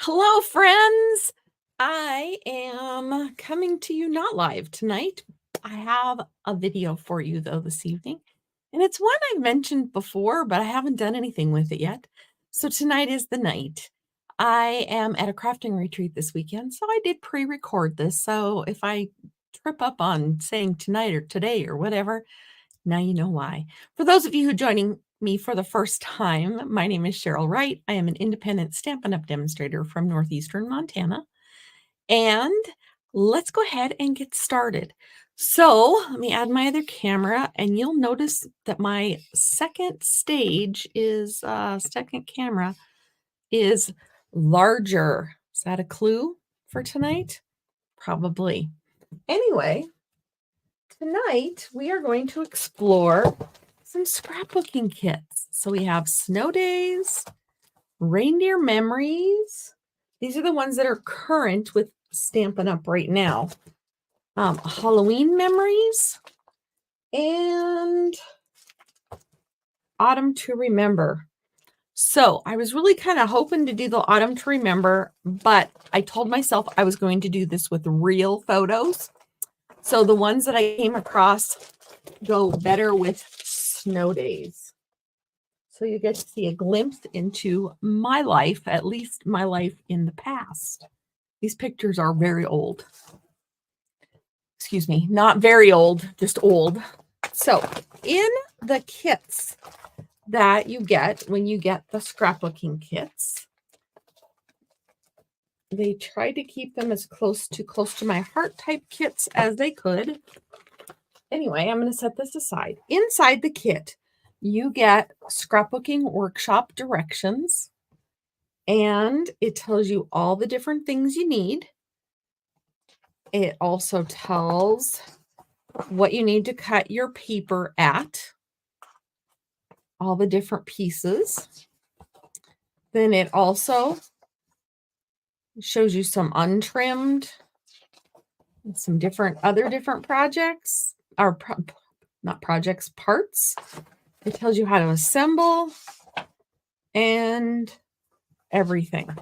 Hello, friends. I am coming to you not live tonight. I have a video for you, though, this evening, and it's one I've mentioned before, but I haven't done anything with it yet. So tonight is the night. I am at a crafting retreat this weekend, so I did pre-record this. So if I trip up on saying tonight or today or whatever, now you know why. For those of you who are joining me for the first time, my name is Cheryl Wright. I am an independent Stampin' Up! Demonstrator from northeastern Montana. And let's go ahead and get started. So let me add my other camera, and you'll notice that my second camera is larger. Is that a clue for tonight? Probably. Anyway, tonight we are going to explore some scrapbooking kits. So we have Snow Days, Reindeer Memories. These are the ones that are current with Stampin' Up! Right now. Halloween Memories and Autumn to Remember. So I was really kind of hoping to do the Autumn to Remember, but I told myself I was going to do this with real photos. So the ones that I came across go better with Snow Days. So you get to see a glimpse into my life, at least my life in the past. These pictures are very old. Excuse me, not very old, just old. So in the kits that you get when you get the scrapbooking kits, they tried to keep them as close to my heart type kits as they could. Anyway, I'm going to set this aside. Inside the kit, you get scrapbooking workshop directions, and it tells you all the different things you need. It also tells what you need to cut your paper at, all the different pieces. Then it also shows you some untrimmed, some other different projects, or not projects, parts. It tells you how to assemble and everything.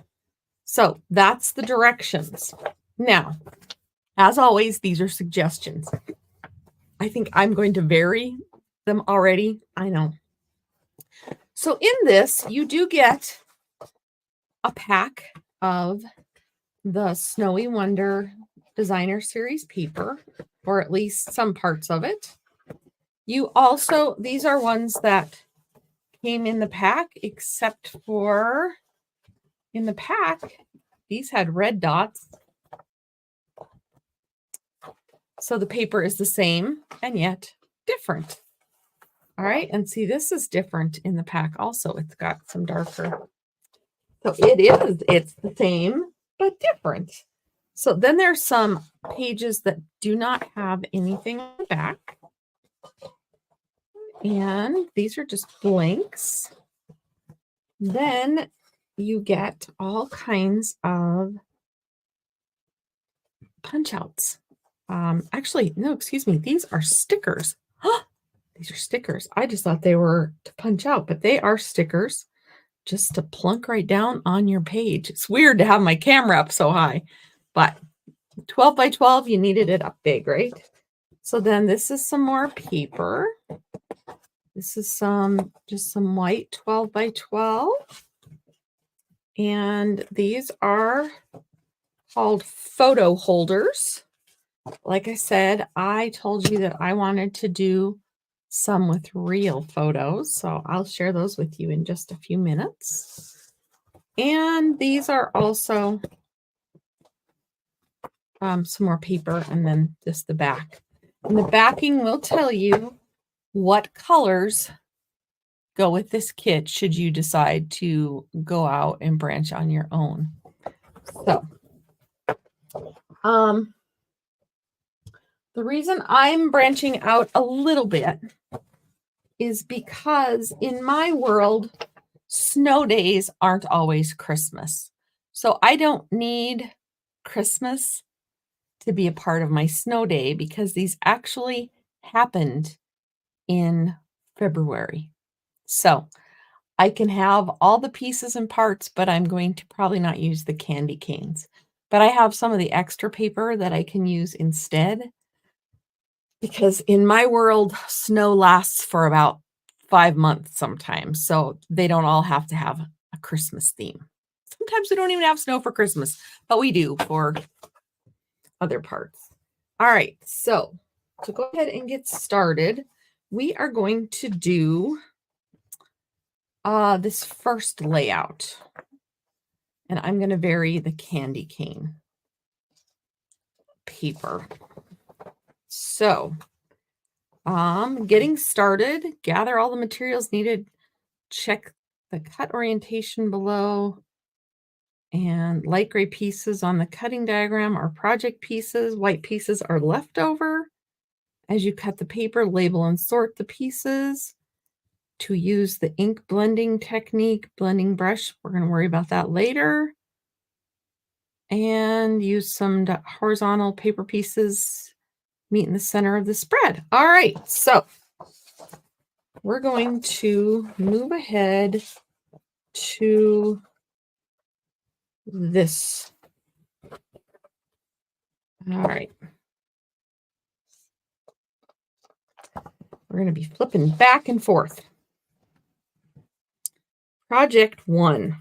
So that's the directions. Now, as always, these are suggestions. I think I'm going to vary them already. I know. So in this, you do get a pack of the Snowy Wonder Designer Series paper, or at least some parts of it. You also, these are ones that came in the pack, except for in the pack, these had red dots. So the paper is the same and yet different. All right, and see, this is different in the pack also. It's got some darker. So it's the same, but different. So then there's some pages that do not have anything on the back. And these are just blanks. Then you get all kinds of punch outs. Actually, no, excuse me. These are stickers. These are stickers. I just thought they were to punch out, but they are stickers just to plunk right down on your page. It's weird to have my camera up so high, but 12 by 12, you needed it up big, right? So then this is some more paper. This is just some white 12 by 12. And these are called photo holders. Like I said, I told you that I wanted to do some with real photos, so I'll share those with you in just a few minutes. And these are also some more paper, and then just the back. And the backing will tell you what colors go with this kit should you decide to go out and branch on your own. So the reason I'm branching out a little bit is because in my world, snow days aren't always Christmas. So I don't need Christmas to be a part of my snow day because these actually happened in February. So I can have all the pieces and parts, but I'm going to probably not use the candy canes. But I have some of the extra paper that I can use instead. Because in my world, snow lasts for about 5 months sometimes. So they don't all have to have a Christmas theme. Sometimes we don't even have snow for Christmas, but we do for other parts. All right, so to go ahead and get started, we are going to do this first layout. And I'm going to vary the candy cane paper. So, getting started, gather all the materials needed, check the cut orientation below, and light gray pieces on the cutting diagram are project pieces, white pieces are leftover. As you cut the paper, label and sort the pieces. To use the ink blending technique, blending brush, we're going to worry about that later. And use some horizontal paper pieces, meet in the center of the spread. All right, so we're going to move ahead to this. All right. We're going to be flipping back and forth. Project 1.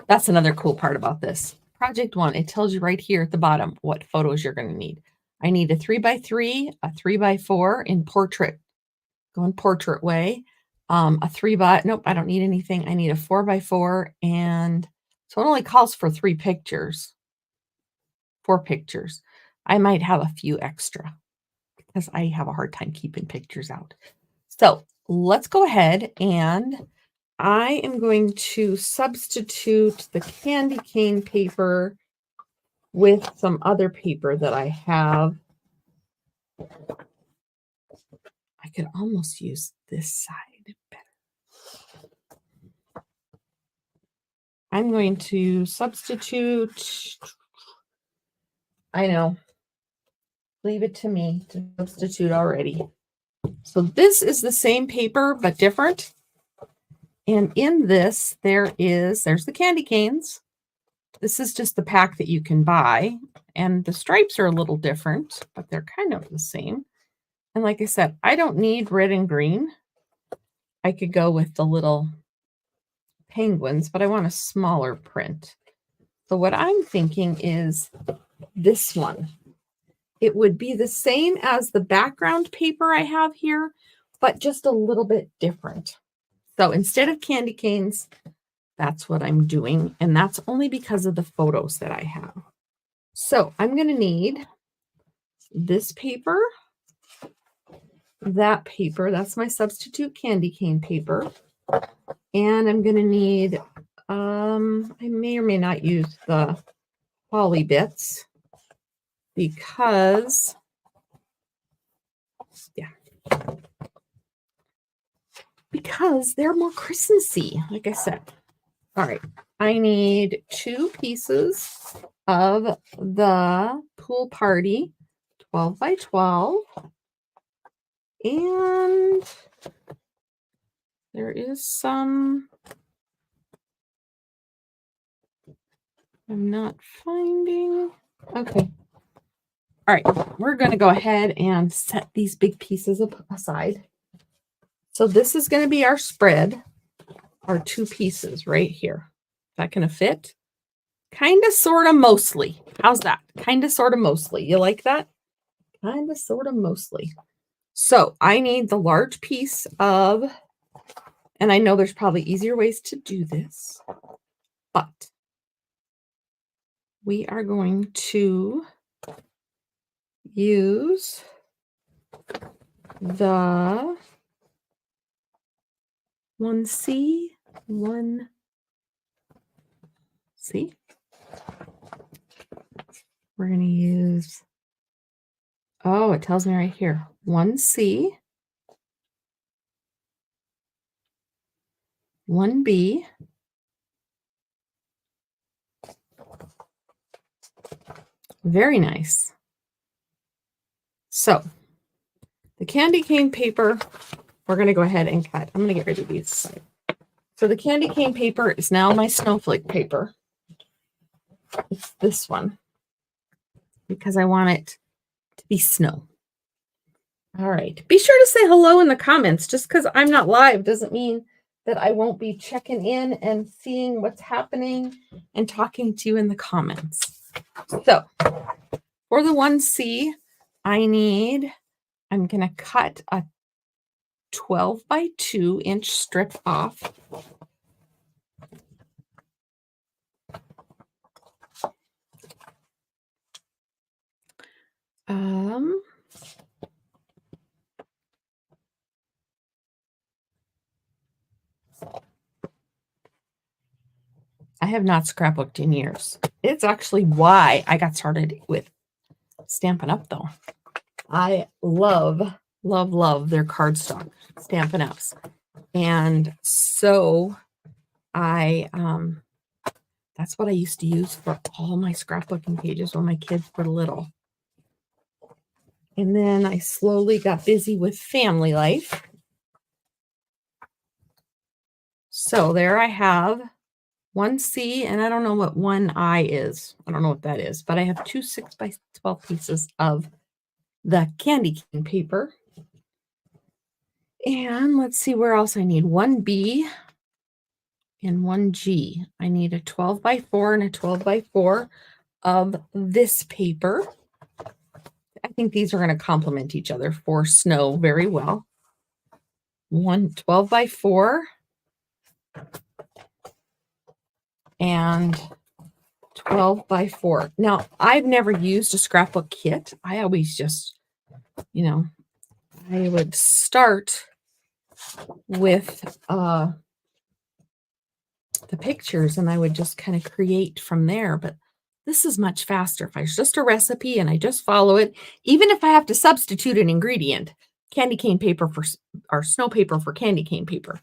That's another cool part about this. Project 1, it tells you right here at the bottom what photos you're going to need. I need a 3x3, a 3x4 in portrait. Going portrait way. A 3x, nope, I don't need anything. I need a 4x4, and so it only calls for 3 pictures. 4 pictures. I might have a few extra because I have a hard time keeping pictures out. So let's go ahead, and I am going to substitute the candy cane paper with some other paper that I have. I could almost use this side better. I'm going to substitute. I know. Leave it to me to substitute already. So this is the same paper, but different. And in this, there's the candy canes. This is just the pack that you can buy. And the stripes are a little different, but they're kind of the same. And like I said, I don't need red and green. I could go with the little penguins, but I want a smaller print. So what I'm thinking is this one. It would be the same as the background paper I have here, but just a little bit different. So instead of candy canes, that's what I'm doing. And that's only because of the photos that I have. So I'm going to need this paper, that paper. That's my substitute candy cane paper. And I'm going to need, I may or may not use the Holly bits because, because they're more Christmassy, like I said. All right, I need 2 pieces of the Pool Party 12x12. And there is some, I'm not finding. Okay. All right, we're going to go ahead and set these big pieces aside. So this is going to be our spread, our 2 pieces right here. Is that going to fit? Kind of, sort of, mostly. How's that? Kind of, sort of, mostly. You like that? Kind of, sort of, mostly. So I need the large piece of, and I know there's probably easier ways to do this, but we are going to use the 1C, 1C. We're going to use, oh, it tells me right here, 1C, 1B, very nice. So the candy cane paper, we're going to go ahead and cut. I'm going to get rid of these. So the candy cane paper is now my snowflake paper. It's this one because I want it to be snow. All right. Be sure to say hello in the comments. Just because I'm not live doesn't mean that I won't be checking in and seeing what's happening and talking to you in the comments. So for the 1C, I'm going to cut a 12 by 2 inch strip off. I have not scrapbooked in years. It's actually why I got started with Stampin' Up, though. I love, love, love their cardstock Stampin' Ups. And so that's what I used to use for all my scrapbooking pages when my kids were little. And then I slowly got busy with family life. So there I have 1C, and I don't know what 1I is. I don't know what that is, but I have 2 6 by 12 pieces of the candy cane paper. And let's see where else I need. 1B and 1G. I need a 12 by 4 and a 12 by 4 of this paper. I think these are going to complement each other for snow very well. 12 by 4 and 12 by 4. Now, I've never used a scrapbook kit. I always just, I would start with the pictures and I would just kind of create from there. But this is much faster. If it's just a recipe and I just follow it, even if I have to substitute an ingredient, candy cane paper or snow paper for candy cane paper.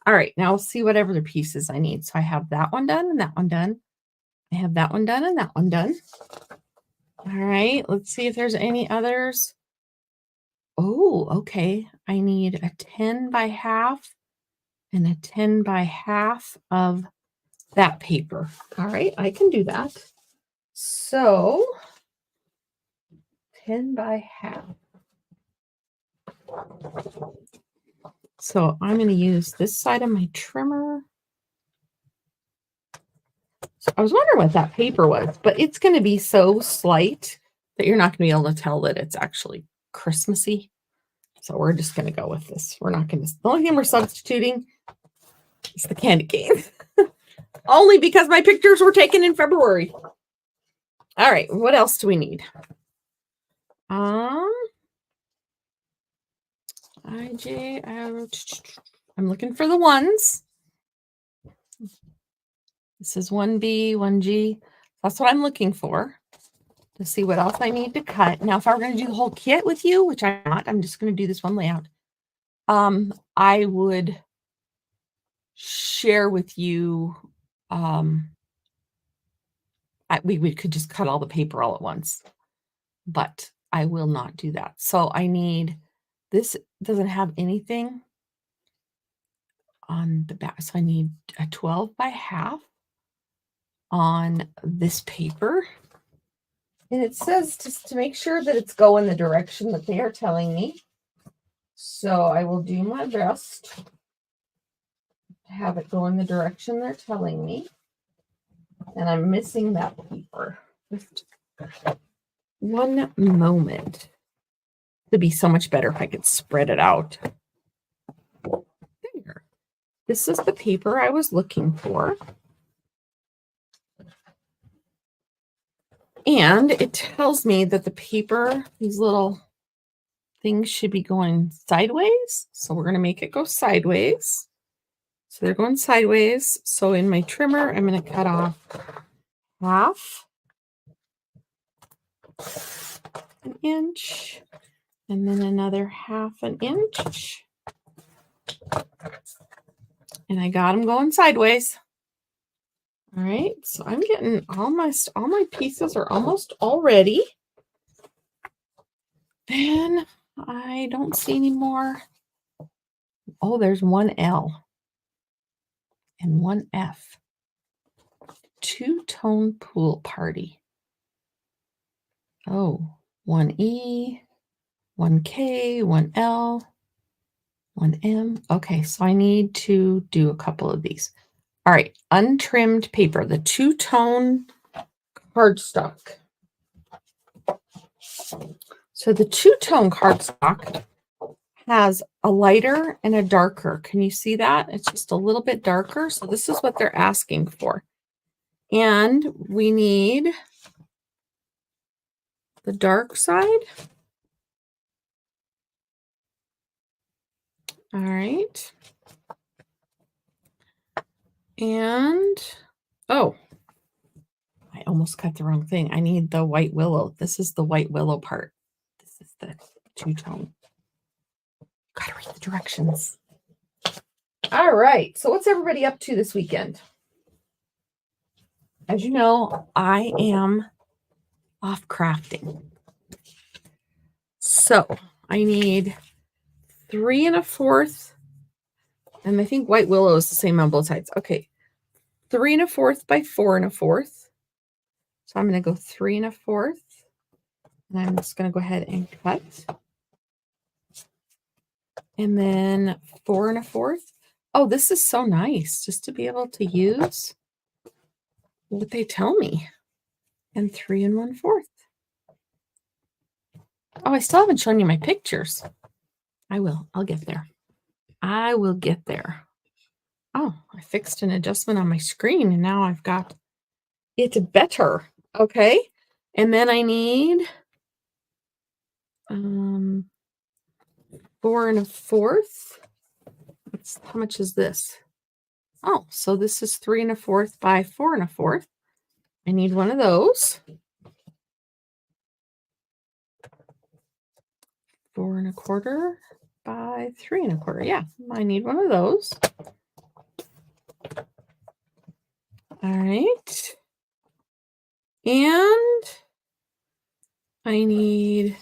All right, now we'll see whatever the pieces I need. So I have that one done and that one done. I have that one done and that one done. All right, let's see if there's any others. Oh, okay. I need a 10 by half and a 10 by half of that paper. All right, I can do that. So 10 by half. So I'm going to use this side of my trimmer. So I was wondering what that paper was, but it's going to be so slight that you're not going to be able to tell that it's actually Christmassy. So we're just going to go with this. We're not going to, the only thing we're substituting is the candy cane. Only because my pictures were taken in February. All right, what else do we need? I'm looking for the ones. This is 1B, 1G. That's what I'm looking for to see what else I need to cut. Now, if I were going to do the whole kit with you, which I'm not, I'm just going to do this one layout. I would share with you. We could just cut all the paper all at once, but I will not do that. So I need, this doesn't have anything on the back. So I need a 12 by half on this paper. And it says just to make sure that it's going the direction that they are telling me. So I will do my best to have it go in the direction they're telling me. And I'm missing that paper. Just one moment. It'd be so much better if I could spread it out. There. This is the paper I was looking for. And it tells me that the paper, these little things should be going sideways. So we're going to make it go sideways. So they're going sideways. So in my trimmer, I'm going to cut off half an inch and then another half an inch. And I got them going sideways. All right, so I'm getting almost all my pieces are almost all ready. Then I don't see any more. Oh, there's one L. and 1F. Two-tone pool party. Oh, 1E, 1K, 1L, 1M. Okay, so I need to do a couple of these. All right, untrimmed paper, the two-tone cardstock. So the two-tone cardstock has a lighter and a darker. Can you see that? It's just a little bit darker. So this is what they're asking for. And we need the dark side. All right. And, oh, I almost cut the wrong thing. I need the white willow. This is the white willow part. This is the two-tone. Gotta read the directions. All right. So what's everybody up to this weekend? As you know, I am off crafting. So I need 3 1/4, and I think white willow is the same on both sides. Okay, 3 1/4 by 4 1/4. So I'm going to go 3 1/4, and I'm just going to go ahead and cut. And then 4 1/4. Oh, this is so nice just to be able to use what they tell me. And 3 1/4. Oh, I still haven't shown you my pictures. I will. I'll get there. I will get there. Oh, I fixed an adjustment on my screen, and now I've got it better. Okay. And then I need 4 1/4. How much is this? Oh, so this is 3 1/4 by 4 1/4. I need one of those. 4 1/4 by 3 1/4. Yeah, I need one of those. All right. And I need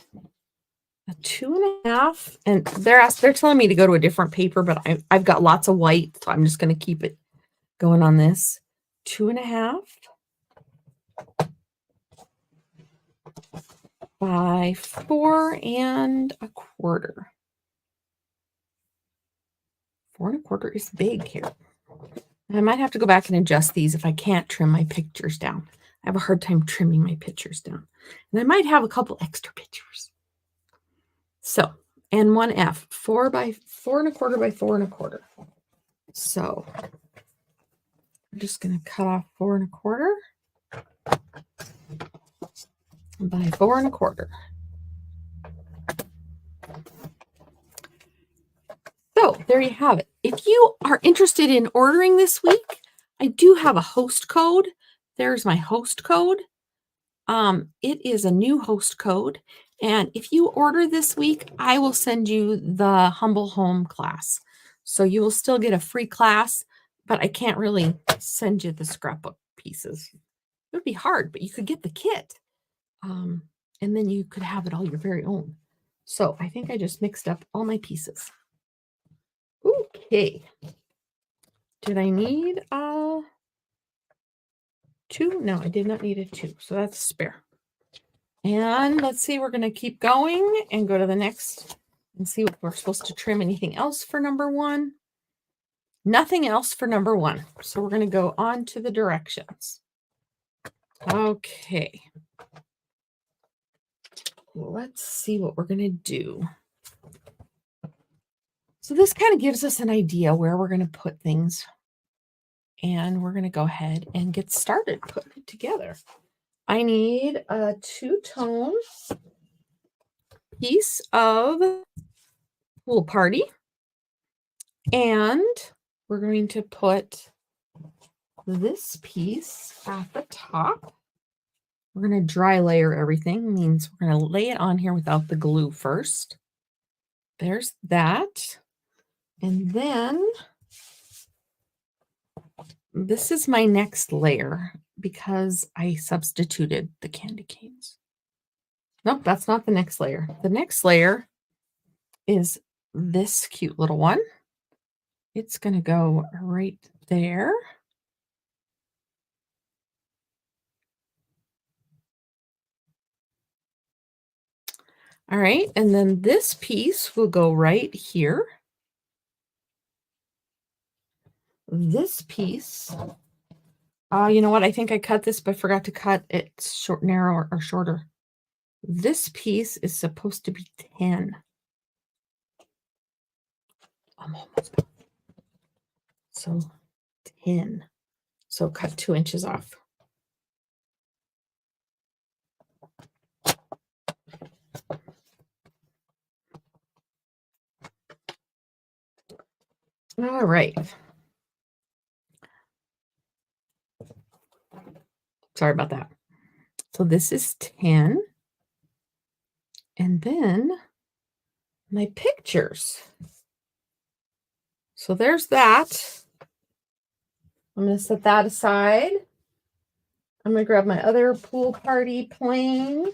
a 2 1/2. And they're telling me to go to a different paper, but I've got lots of white, so I'm just going to keep it going on this. 2 1/2 by 4 1/4. 4 1/4 is big here. I might have to go back and adjust these if I can't trim my pictures down. I have a hard time trimming my pictures down. And I might have a couple extra pictures. So, and 1F, 4 1/4 by 4 1/4. So, I'm just going to cut off 4 1/4 by 4 1/4. So there you have it. If you are interested in ordering this week, I do have a host code. There's my host code. It is a new host code. And if you order this week, I will send you the Humble Home class. So you will still get a free class, but I can't really send you the scrapbook pieces. It would be hard, but you could get the kit. And then you could have it all your very own. So I think I just mixed up all my pieces. Okay. Did I need 2? No, I did not need a 2. So that's spare. And let's see, we're going to keep going and go to the next and see what we're supposed to trim. Anything else for number 1? Nothing else for number 1. So we're going to go on to the directions. Okay. Let's see what we're going to do. So this kind of gives us an idea where we're going to put things. And we're going to go ahead and get started putting it together. I need a 2-tone piece of pool party. And we're going to put this piece at the top. We're going to dry layer everything. Means we're going to lay it on here without the glue first. There's that. And then this is my next layer because I substituted the candy canes. Nope, that's not the next layer. The next layer is this cute little one. It's going to go right there. All right, and then this piece will go right here. This piece, you know what? I think I cut this, but forgot to cut it short, narrower, or shorter. This piece is supposed to be 10. I'm almost done. So 10. So cut 2 inches off. All right. Sorry about that. So this is 10. And then my pictures. So there's that. I'm going to set that aside. I'm going to grab my other pool party plain.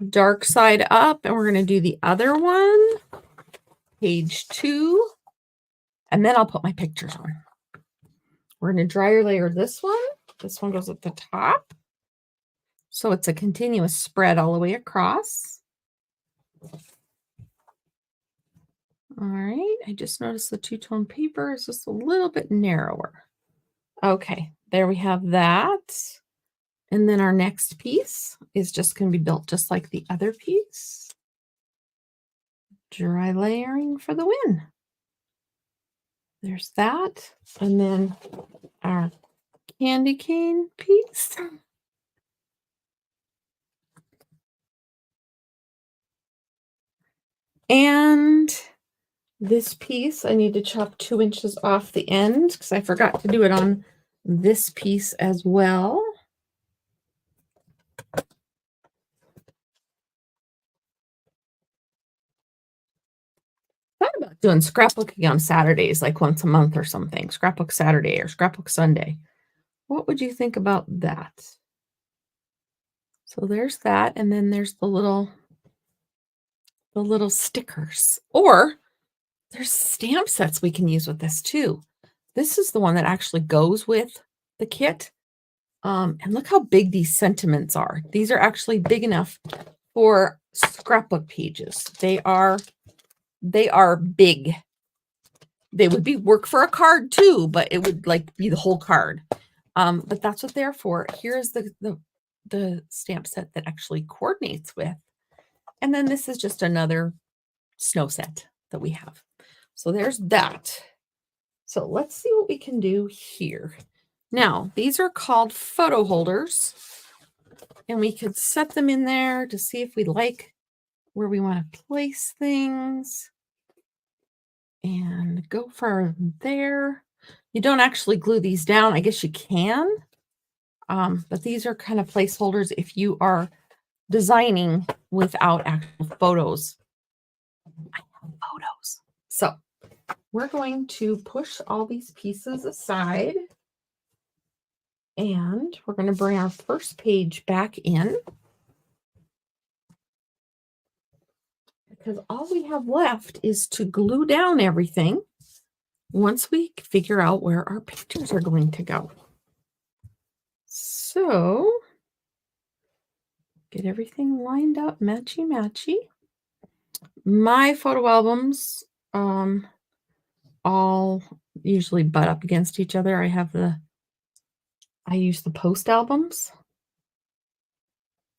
Dark side up. And we're going to do the other one. Page 2. And then I'll put my pictures on. We're going to dryer layer this one. This one goes at the top. So it's a continuous spread all the way across. All right, I just noticed the two-tone paper is just a little bit narrower. Okay, there we have that. And then our next piece is just going to be built just like the other piece. Dry layering for the win. There's that. And then our candy cane piece. And this piece, I need to chop 2 inches off the end because I forgot to do it on this piece as well. Thought about doing scrapbooking on Saturdays, like once a month or something. Scrapbook Saturday or Scrapbook Sunday. What would you think about that? So there's that, and then there's the little stickers. Or there's stamp sets we can use with this too. This is the one that actually goes with the kit. And look how big these sentiments are. These are actually big enough for scrapbook pages. They are big. They would be work for a card too, but it would like be the whole card. But that's what they're for. Here's the stamp set that actually coordinates with. And then this is just another snow set that we have. So there's that. So let's see what we can do here. Now, these are called photo holders. And we could set them in there to see if we like where we want to place things. And go for there. You don't actually glue these down. I guess you can. But these are kind of placeholders if you are designing without actual photos. I have photos. So we're going to push all these pieces aside. And we're going to bring our first page back in. Because all we have left is to glue down everything once we figure out where our pictures are going to go. So get everything lined up, matchy-matchy. My photo albums all usually butt up against each other. I use the post albums.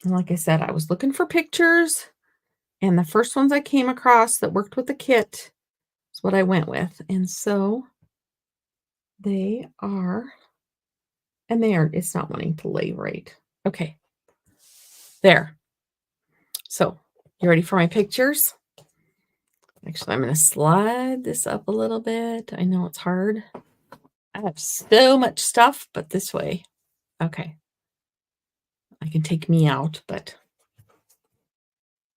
And like I said, I was looking for pictures, and the first ones I came across that worked with the kit is what I went with. And so they are, and they are, it's not wanting to lay right. Okay. There. So, you ready for my pictures? Actually, I'm going to slide this up a little bit. I know it's hard. I have so much stuff, but this way. Okay. I can take me out, but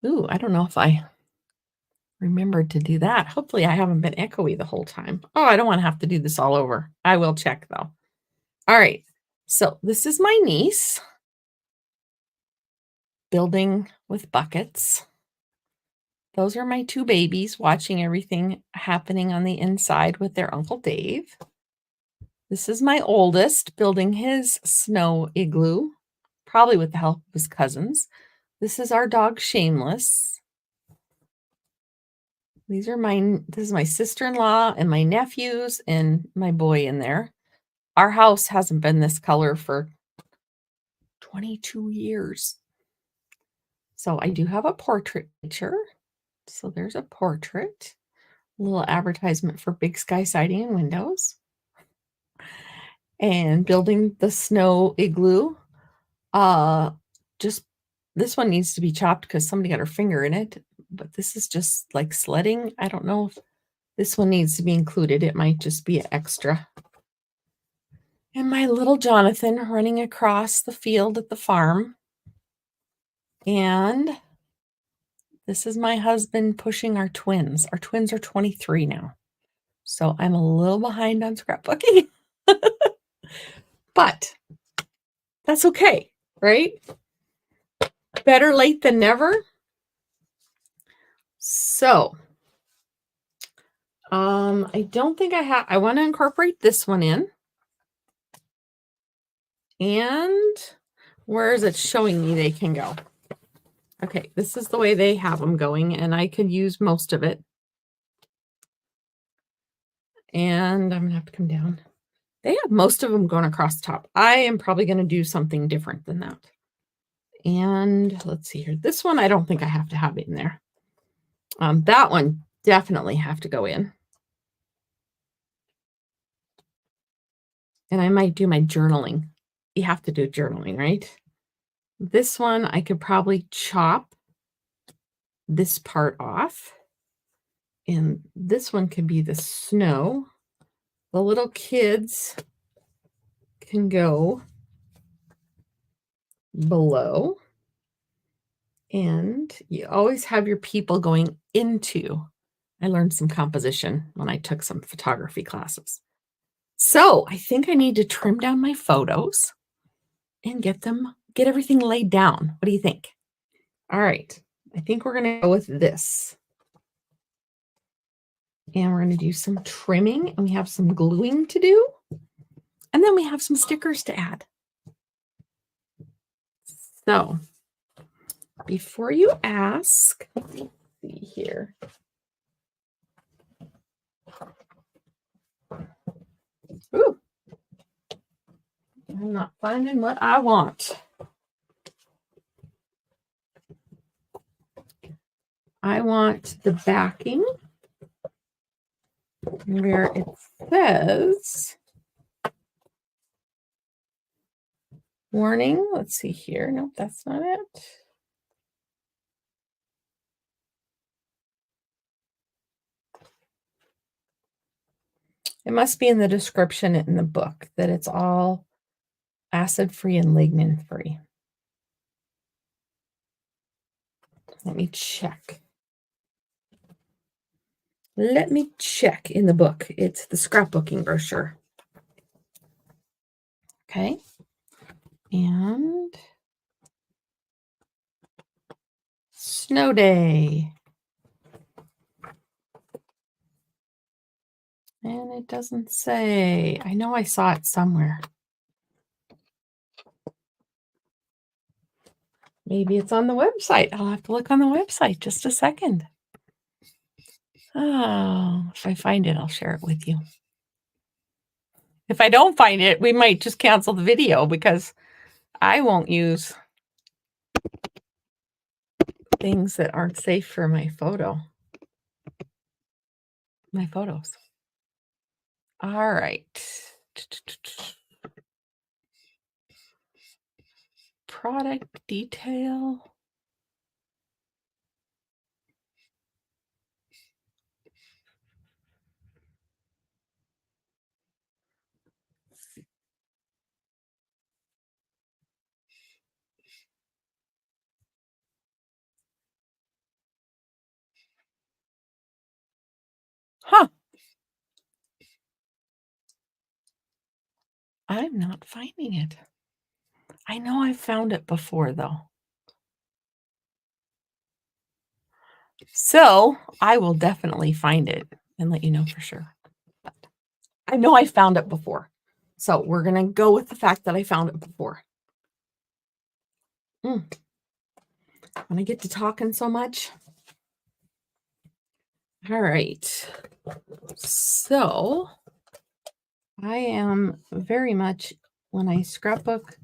ooh, I don't know if I remembered to do that. Hopefully I haven't been echoey the whole time. Oh, I don't want to have to do this all over. I will check though. All right. So this is my niece building with buckets. Those are my two babies watching everything happening on the inside with their Uncle Dave. This is my oldest building his snow igloo, probably with the help of his cousins. This is our dog Shameless. This is my sister-in-law and my nephews and my boy in there. Our house hasn't been this color for 22 years. So I do have a portrait picture. So there's a portrait. A little advertisement for Big Sky Siding and Windows. And building the snow igloo. Just this one needs to be chopped because somebody got her finger in it. But this is just like sledding. I don't know if this one needs to be included. It might just be an extra. And my little Jonathan running across the field at the farm. And this is my husband pushing our twins. Our twins are 23 now. So I'm a little behind on scrapbooking. But that's okay, right? Better late than never. So I don't think I want to incorporate this one in. And where is it showing me they can go? Okay, this is the way they have them going, and I could use most of it. And I'm going to have to come down. They have most of them going across the top. I am probably going to do something different than that. And let's see here. This one, I don't think I have to have it in there. That one definitely have to go in. And I might do my journaling. You have to do journaling, right? This one, I could probably chop this part off. And this one can be the snow. The little kids can go below. And you always have your people going into. I learned some composition when I took some photography classes. So I think I need to trim down my photos and get everything laid down. What do you think? All right. I think we're going to go with this. And we're going to do some trimming, and we have some gluing to do. And then we have some stickers to add. So before you ask, let's see here. Ooh, I'm not finding what I want. I want the backing where it says warning. Let's see here. Nope, that's not it. It must be in the description in the book that it's all acid-free and lignin-free. Let me check. Let me check in the book. It's the scrapbooking brochure. Okay. And snow day. And it doesn't say. I know I saw it somewhere. Maybe it's on the website. I'll have to look on the website. Just a second. Oh, if I find it, I'll share it with you. If I don't find it, we might just cancel the video because I won't use things that aren't safe for my photos. All right. Product detail. Huh. I'm not finding it. I know I found it before, though. So I will definitely find it and let you know for sure. But I know I found it before. So we're going to go with the fact that I found it before. When I get to talking so much. All right. So I am very much, when I scrapbook,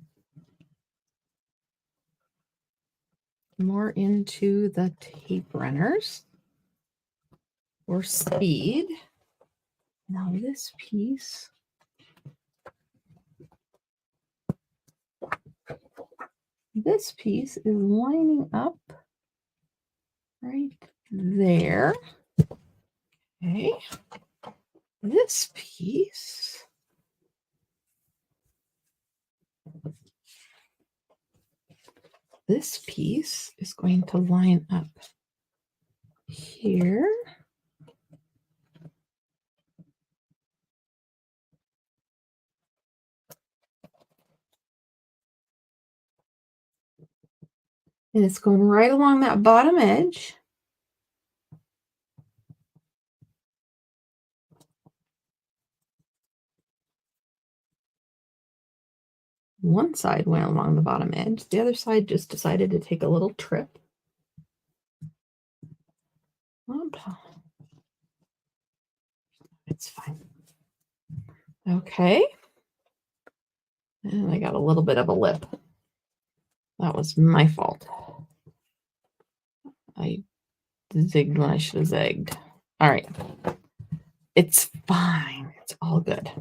more into the tape runners for speed. Now this piece, is lining up right there. Okay. This piece is going to line up here. And it's going right along that bottom edge. One side went along the bottom edge. The other side just decided to take a little trip. It's fine. Okay. And I got a little bit of a lip. That was my fault. I zigged when I should have zagged. All right. It's fine. It's all good.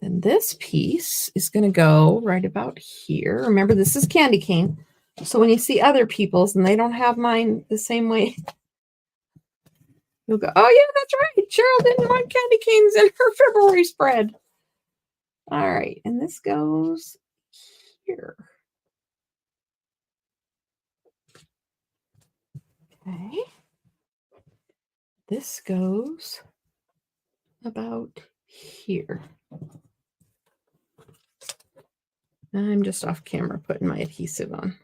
Then this piece is going to go right about here. Remember, this is candy cane. So when you see other people's and they don't have mine the same way, you'll go, oh, yeah, that's right. Cheryl didn't want candy canes in her February spread. All right. And this goes here. Okay. This goes about here. I'm just off camera putting my adhesive on.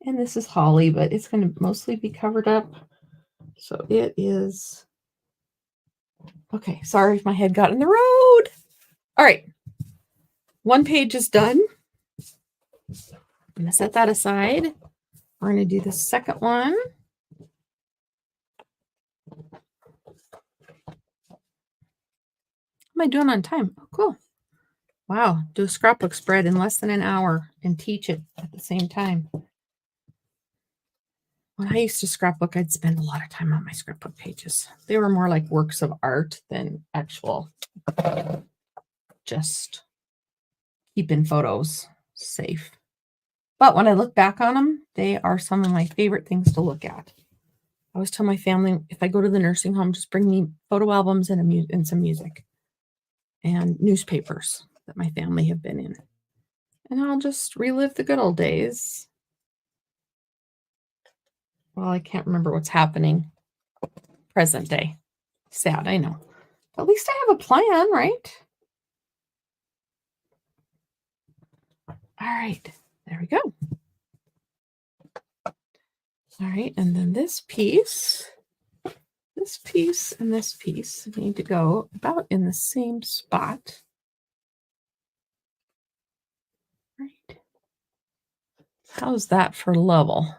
And this is holly, but it's going to mostly be covered up. So it is. Okay, sorry if my head got in the road. All right, one page is done. I'm going to set that aside. We're going to do the second one. What am I doing on time? Oh, cool. Wow, do a scrapbook spread in less than an hour and teach it at the same time. When I used to scrapbook, I'd spend a lot of time on my scrapbook pages. They were more like works of art than actual just keeping photos safe. But when I look back on them, they are some of my favorite things to look at. I always tell my family, if I go to the nursing home, just bring me photo albums and some music and newspapers that my family have been in. And I'll just relive the good old days. Well, I can't remember what's happening present day. Sad, I know. But at least I have a plan, right? All right, there we go. All right, and then this piece, and this piece need to go about in the same spot. Right. How's that for level?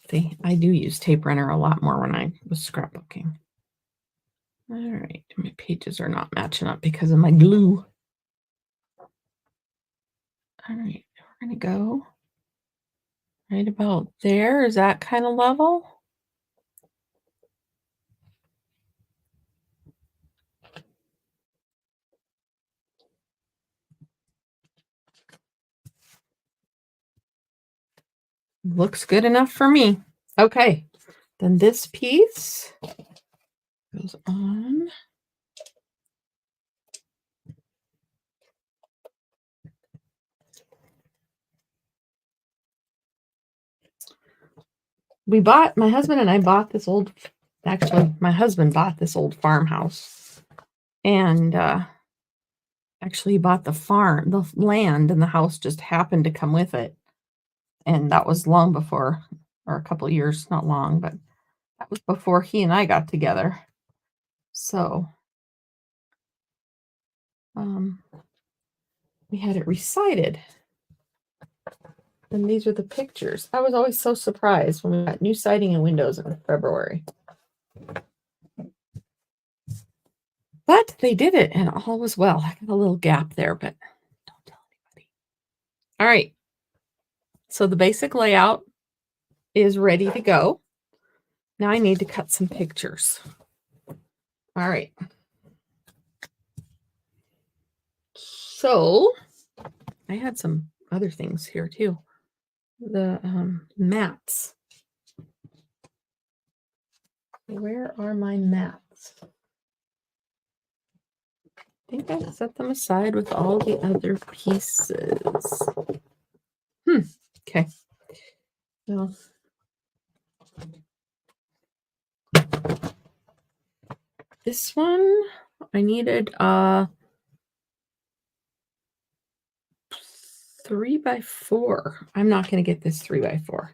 See, I do use tape runner a lot more when I was scrapbooking. All right, my pages are not matching up because of my glue. All right, we're going to go right about there. Is that kind of level? Looks good enough for me. Okay, then this piece goes on. my husband and I bought this old, actually, my husband bought this old farmhouse. And actually, he bought the farm, the land, and the house just happened to come with it. And that was long before, or a couple years, not long, but that was before he and I got together. So we had it recited. And these are the pictures. I was always so surprised when we got new siding and windows in February. But they did it, and all was well. I got a little gap there, but don't tell anybody. All right. So the basic layout is ready to go. Now I need to cut some pictures. All right. So I had some other things here too. The mats. Where are my mats? I think I set them aside with all the other pieces. Okay. Well, this one I needed 3x4. I'm not going to get this 3x4.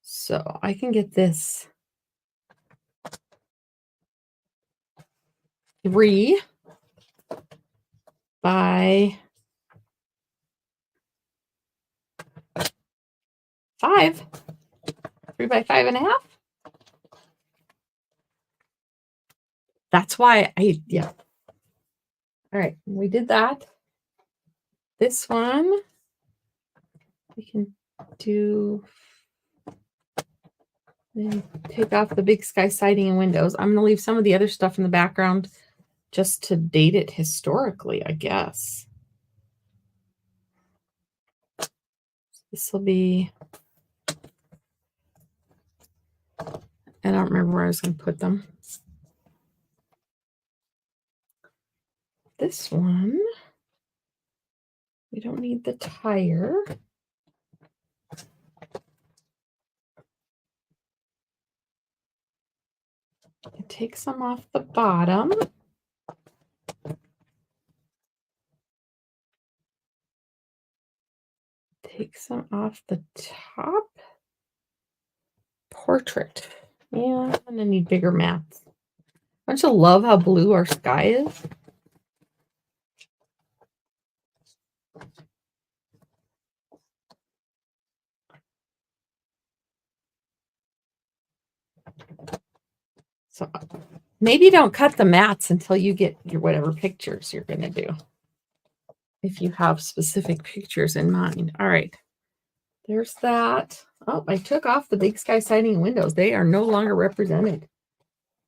So I can get this 3 by 5. 3 by 5.5. That's why yeah. All right, we did that. This one, we can do, then take off the big sky siding and windows. I'm going to leave some of the other stuff in the background just to date it historically, I guess. This will be, I don't remember where I was going to put them. This one, we don't need the tire. Take some off the bottom. Take some off the top. Portrait. Yeah, I'm gonna need bigger mats. Don't you love how blue our sky is? So maybe don't cut the mats until you get your whatever pictures you're gonna do. If you have specific pictures in mind. All right. There's that. Oh, I took off the big sky siding and windows. They are no longer represented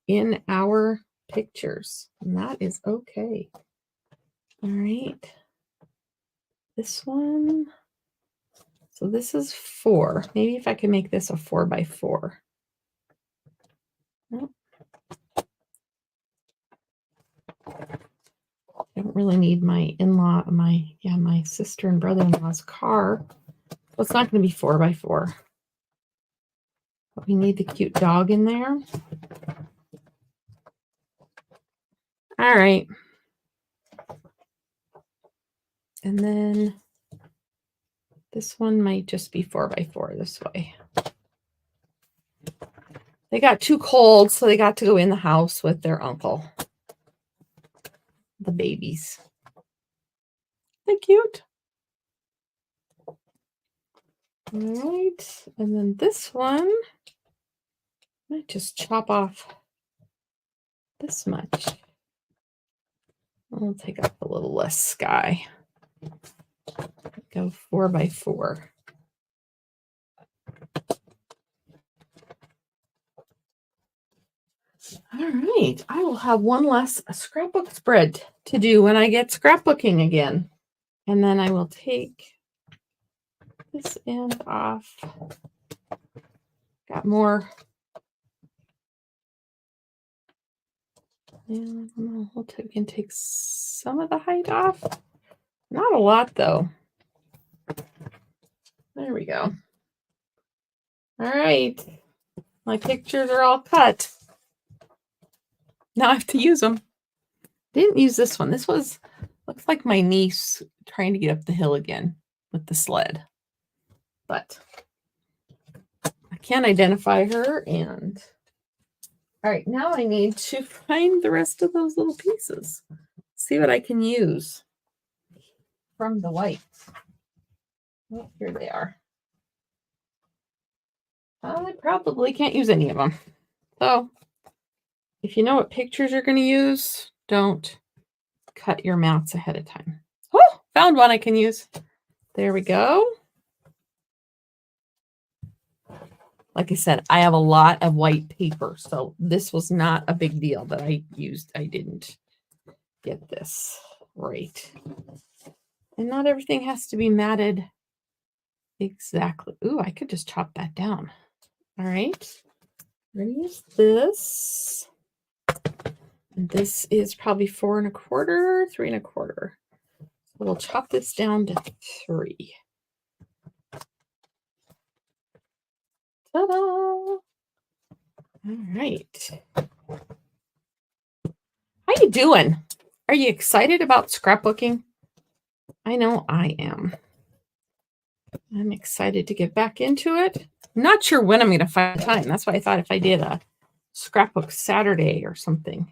in our pictures. And that is okay. All right. This one. So this is 4. Maybe if I can make this a 4x4. Nope. I don't really need my in-law, my sister and brother-in-law's car. So it's not going to be 4x4. But we need the cute dog in there. All right. And then this one might just be 4x4 this way. They got too cold, so they got to go in the house with their uncle. The babies. They're cute. All right. And then this one, I might just chop off this much. I'll take up a little less sky. Go 4x4. All right. I will have one less scrapbook spread to do when I get scrapbooking again. And then I will take this end off. Got more. And we can take some of the height off. Not a lot, though. There we go. All right. My pictures are all cut. Now I have to use them. Didn't use this one. This was, looks like my niece trying to get up the hill again with the sled. But I can't identify her. And all right, now I need to find the rest of those little pieces. See what I can use from the white. Oh, here they are. I probably can't use any of them. So if you know what pictures you're going to use, don't cut your mats ahead of time. Oh, found one I can use. There we go. Like I said, I have a lot of white paper, so this was not a big deal that I used. I didn't get this right. And not everything has to be matted exactly. Ooh, I could just chop that down. All right. We're going to use this. And this is probably 4 1/4, 3 1/4. So we'll chop this down to 3. Ta-da! All right. How you doing? Are you excited about scrapbooking? I know I am. I'm excited to get back into it. I'm not sure when I'm going to find time. That's why I thought if I did a scrapbook Saturday or something,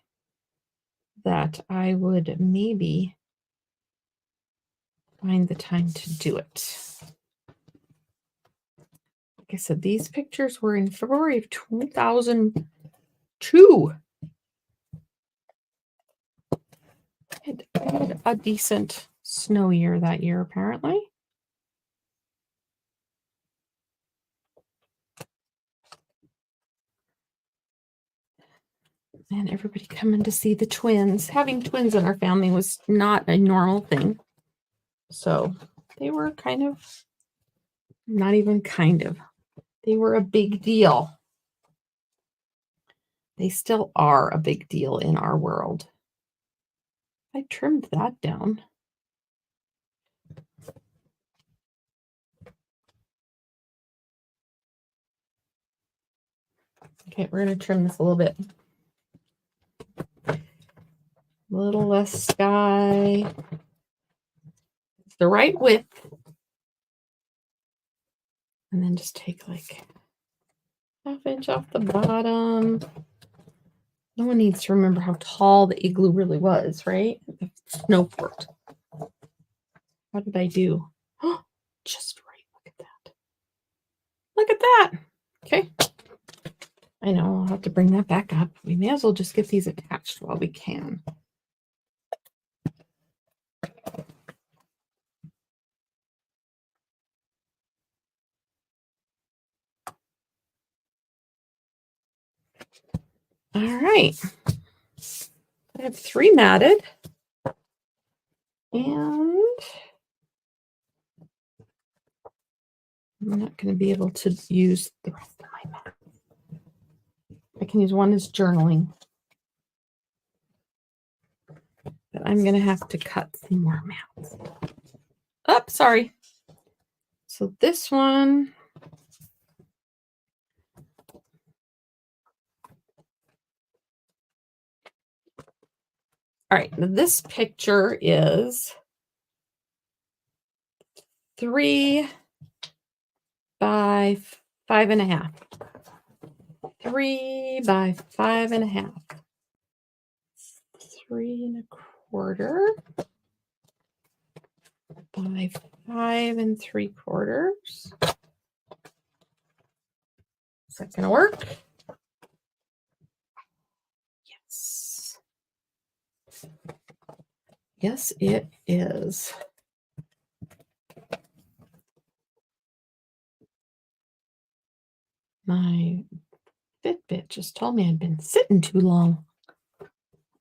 that I would maybe find the time to do it. Like I said, these pictures were in February of 2002. I had a decent snow year that year, apparently. And everybody coming to see the twins. Having twins in our family was not a normal thing. So they were kind of, not even kind of, they were a big deal. They still are a big deal in our world. I trimmed that down. Okay, we're going to trim this a little bit. A little less sky. It's the right width. And then just take like 1/2 inch off the bottom. No one needs to remember how tall the igloo really was, right? The snow fort. How did I do? Oh, just right. Look at that. Look at that. Okay. I know I'll have to bring that back up. We may as well just get these attached while we can. All right. I have 3 matted. And I'm not going to be able to use the rest of my mat. I can use one as journaling. But I'm going to have to cut some more mats. Oh, sorry. So this one. All right, now this picture is 3 by 5 1/2. 3 by 5 1/2. 3 1/4 by 5 3/4. Is that going to work? Yes. Yes, it is. My Fitbit just told me I'd been sitting too long.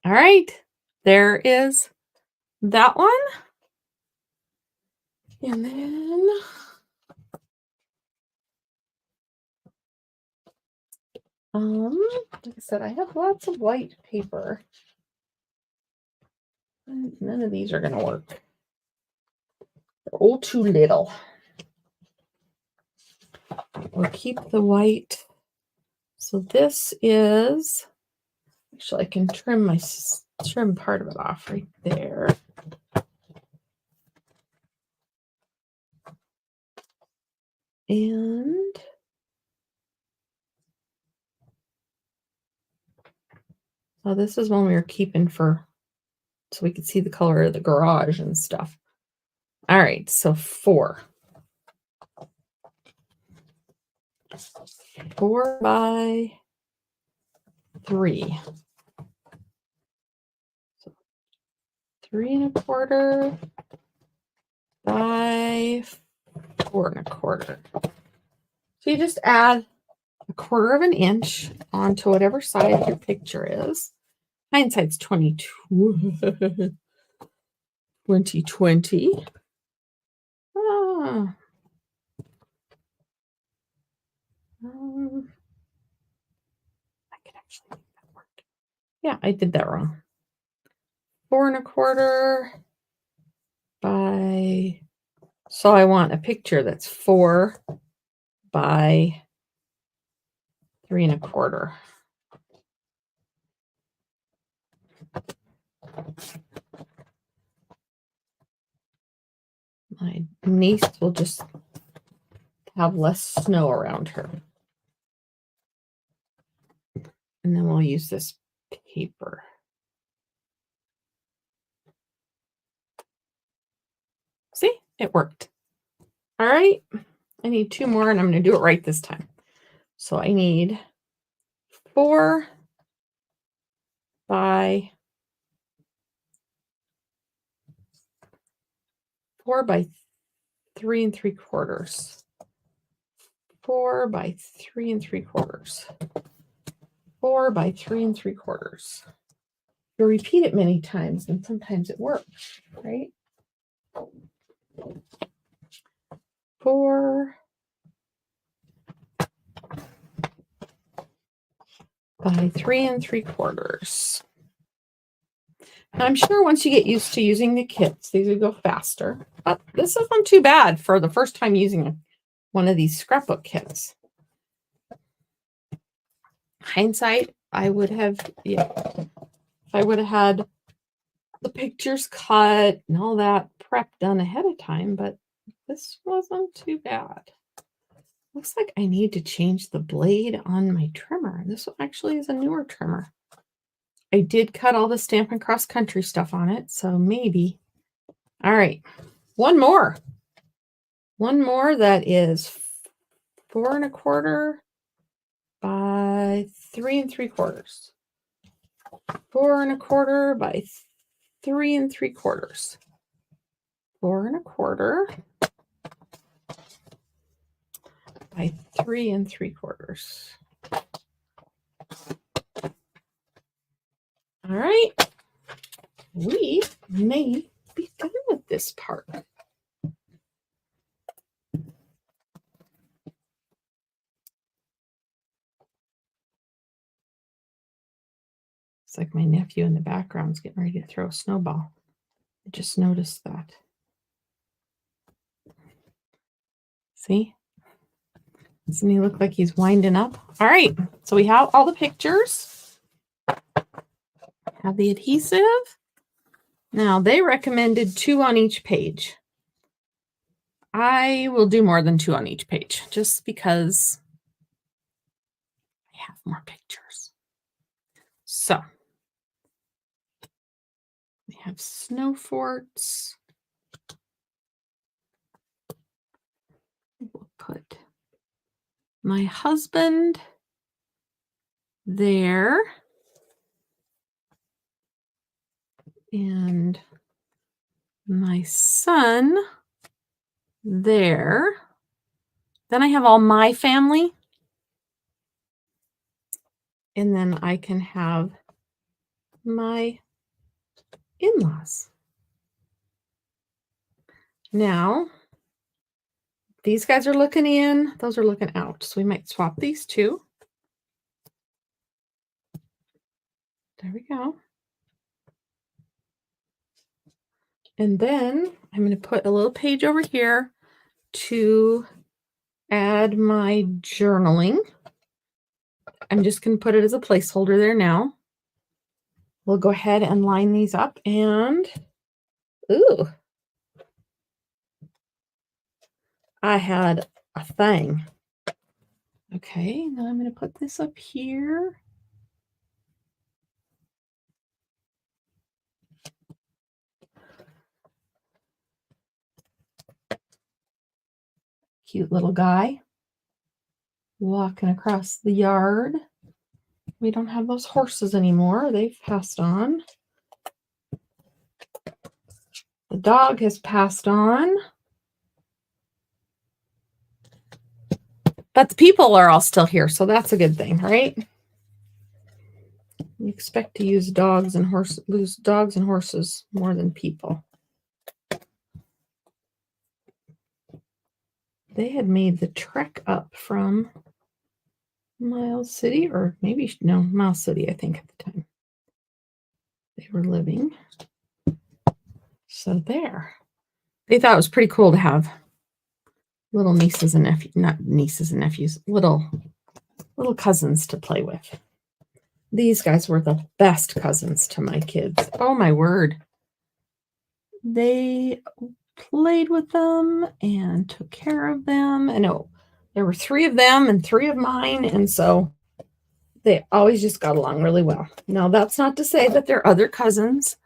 All right, there is that one. And then like I said, I have lots of white paper. None of these are going to work. They're all too little. We'll keep the white. So this is, actually I can trim part of it off right there. And so this is one we were keeping for, so we could see the color of the garage and stuff. All right, so 4. 4 by 3. So 3 1/4 by 4 1/4. So you just add 1/4 of an inch onto whatever side your picture is. Hindsight's 2020. Ah. I can actually make that work. Yeah, I did that wrong. 4 1/4 by, so I want a picture that's 4 by 3 1/4. My niece will just have less snow around her. And then we'll use this paper. See, it worked. All right, I need 2 more and I'm going to do it right this time. So I need 4 by 3 3/4. 4 by 3 3/4. 4 by 3 3/4. You repeat it many times and sometimes it works, right? 4 by 3 3/4. Now, I'm sure once you get used to using the kits, these would go faster. But this isn't too bad for the first time using one of these scrapbook kits. Hindsight, I would have, if I would have had the pictures cut and all that prep done ahead of time, but this wasn't too bad. Looks like I need to change the blade on my trimmer. This actually is a newer trimmer. I did cut all the Stampin' Cross Country stuff on it, so maybe. All right, one more. One more that is 4 1/4 by 3 3/4. 4 1/4 by 3 3/4. 4 1/4 by 3 3/4. All right, we may be done with this part. It's like my nephew in the background is getting ready to throw a snowball. I just noticed that. See? Doesn't he look like he's winding up? All right, so we have all the pictures. Have the adhesive. Now, they recommended 2 on each page. I will do more than 2 on each page, just because I have more pictures. So, we have snow forts. We'll put my husband there. And my son there. Then I have all my family. And then I can have my in-laws. Now, these guys are looking in, those are looking out. So we might swap these two. There we go. And then I'm going to put a little page over here to add my journaling. I'm just going to put it as a placeholder there now. We'll go ahead and line these up and, ooh, I had a thing. Okay, now I'm going to put this up here. Cute little guy walking across the yard. We don't have those horses anymore. They've passed on. The dog has passed on. But the people are all still here, so that's a good thing, right? You expect to use lose dogs and horses more than people. They had made the trek up from Miles City, or maybe, no, Miles City, I think, at the time they were living. So there. They thought it was pretty cool to have little nieces and nephews, not nieces and nephews, little cousins to play with. These guys were the best cousins to my kids. Oh, my word. They played with them and took care of them. And there were 3 of them and 3 of mine. And so they always just got along really well. Now, that's not to say that their other cousins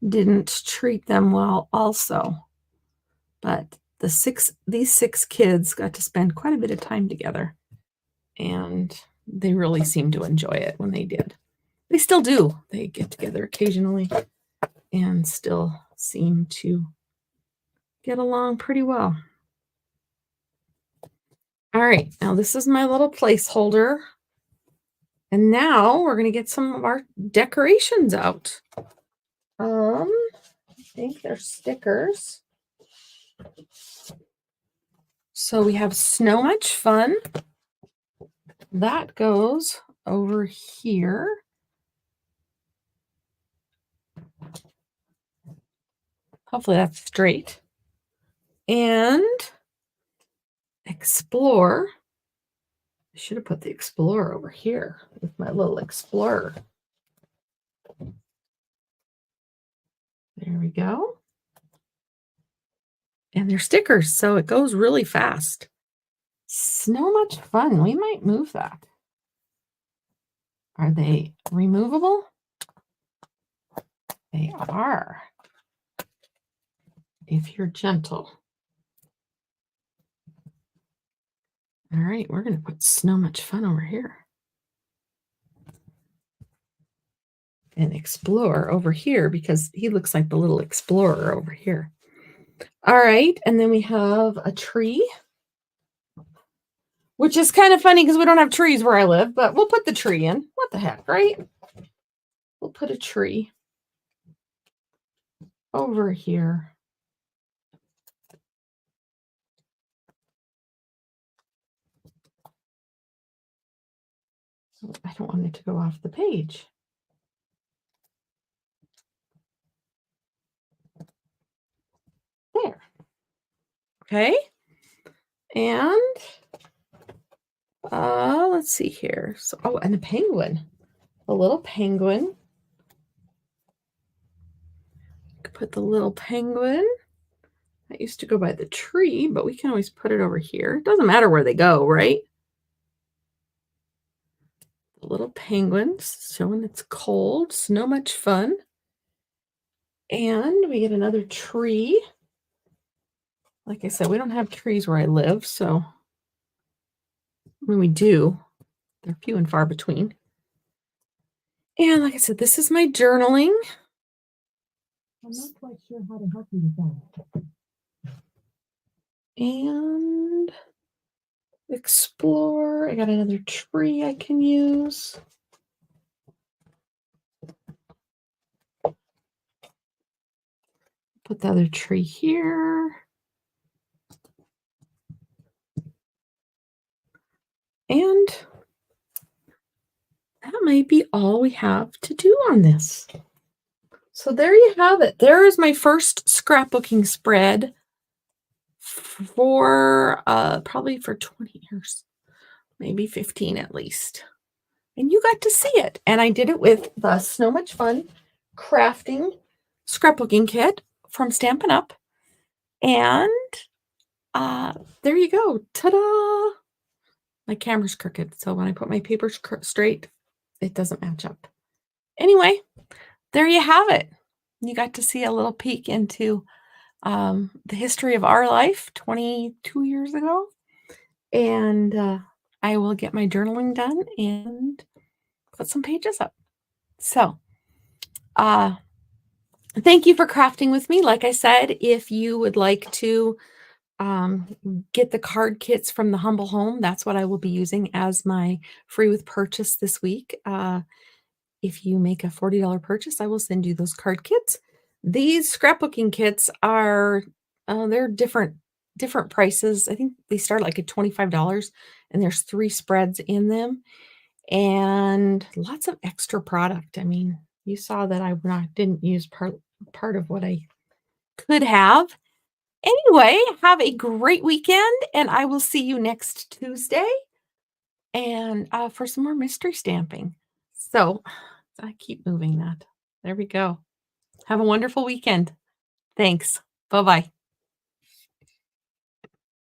didn't treat them well also. But these 6 kids got to spend quite a bit of time together. And they really seemed to enjoy it when they did. They still do. They get together occasionally and still seem to get along pretty well. All right, now this is my little placeholder. And now we're going to get some of our decorations out. I think they're stickers. So we have So Much Fun. That goes over here. Hopefully that's straight. And Explore. I should have put the Explorer over here with my little Explorer. There we go. And they're stickers, so it goes really fast. So much fun. We might move that. Are they removable? They are. If you're gentle. All right, we're going to put So Much Fun over here. And Explore over here because he looks like the little explorer over here. All right, and then we have a tree, which is kind of funny because we don't have trees where I live, but we'll put the tree in. What the heck, right? We'll put a tree over here. I don't want it to go off the page. There. Okay. And let's see here. So, and a penguin. A little penguin. Put the little penguin. That used to go by the tree, but we can always put it over here. It doesn't matter where they go, right? The little penguin showing it's cold. So much fun. And we get another tree. Like I said, we don't have trees where I live, so when we do, they're few and far between. And like I said, this is my journaling. I'm not quite sure how to help you with that. And Explore. I got another tree I can use. Put the other tree here. And that might be all we have to do on this. So there you have it. There is my first scrapbooking spread for probably for 20 years, maybe 15 at least. And you got to see it. And I did it with the Snow Much Fun crafting scrapbooking kit from Stampin' Up. And there you go. Ta-da! My camera's crooked, so when I put my papers straight, it doesn't match up. Anyway, there you have it. You got to see a little peek into the history of our life 22 years ago. And I will get my journaling done and put some pages up. So, thank you for crafting with me. Like I said, if you would like to get the card kits from the Humble Home, that's what I will be using as my free with purchase this week. If you make a $40 purchase, I will send you those card kits. These scrapbooking kits are they're different prices. I think they start like at $25 and there's 3 spreads in them and lots of extra product. I mean, you saw that I didn't use part of what I could have. Anyway, have a great weekend and I will see you next Tuesday and for some more mystery stamping. So I keep moving that. There we go. Have a wonderful weekend. Thanks. Bye-bye.